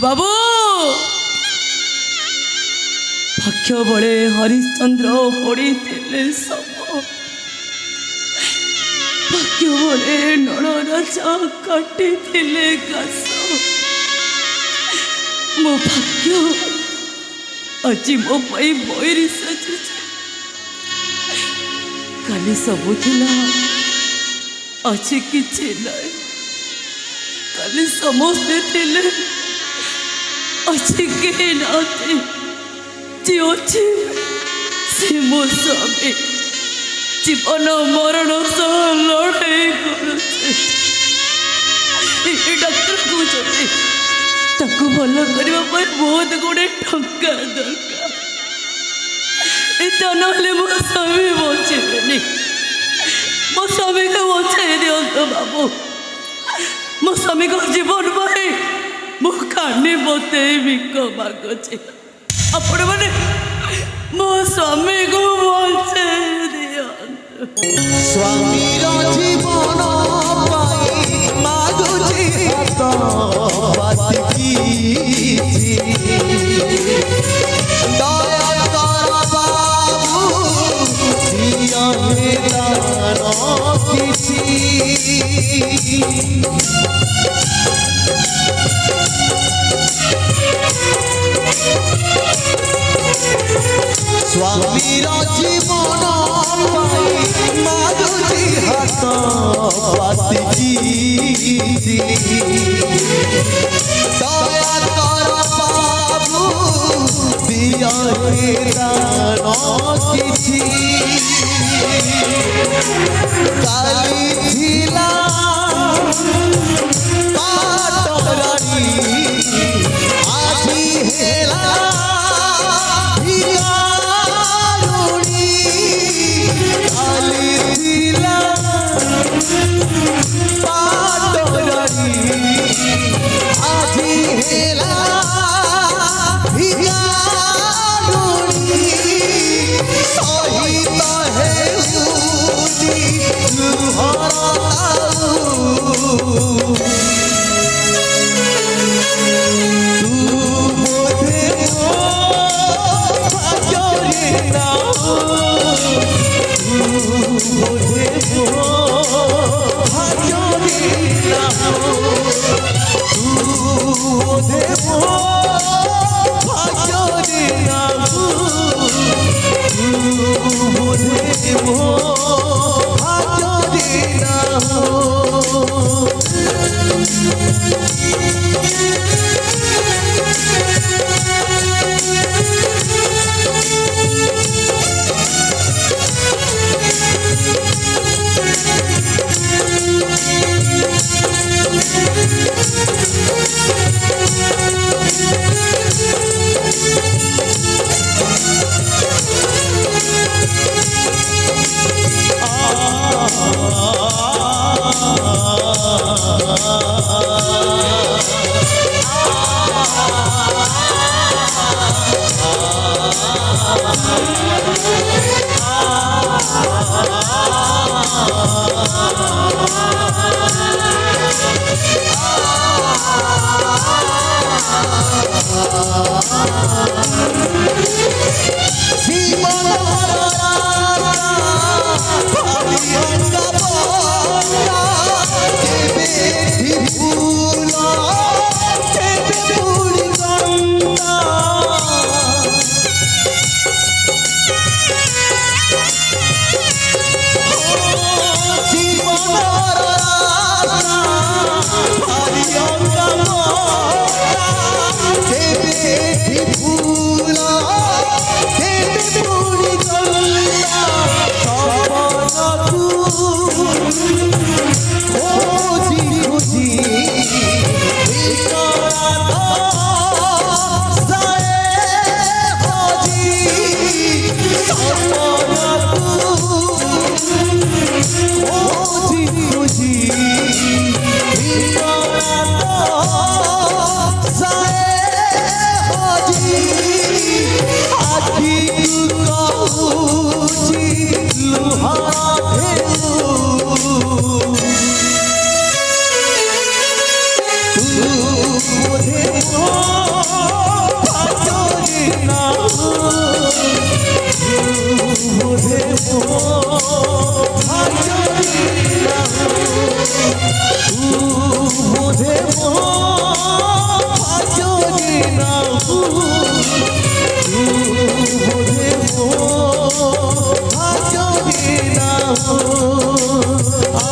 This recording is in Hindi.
बाबू भाग्य बड़े हरिश्चंद्र पड़ी सब भाग्य बड़े नड़राजा काटी घास मो भाग्य आज मो बईरी सजी काली सबू थिला आज किछि नहीं काली समस्ते थिले आज के नाते जी अच्छे से मो स्वामी जीवन मरण सह लड़ाई करुचे डॉक्टर कहते ताकू भल करने बहुत गुड़े टंका दरकार एत ना मो स्वामी बचे मो स्वामी को बचाई दिंतु बाबू मो स्वामी को जीवन पाई मो कानी बते भिक मागुचे आपण मैंने मो स्वामी को बचाई दिंतु स्वामी जीवन पाई मागुचे दया कर बाबू दिया स्वामी जीवन पाई मागुची हाथ पाती दया कर बाबू दिया दान किछि काली थिला पाटरानी आजी हेला Say, भजनी तू मुझे भजनी तू मुझे भजनी आ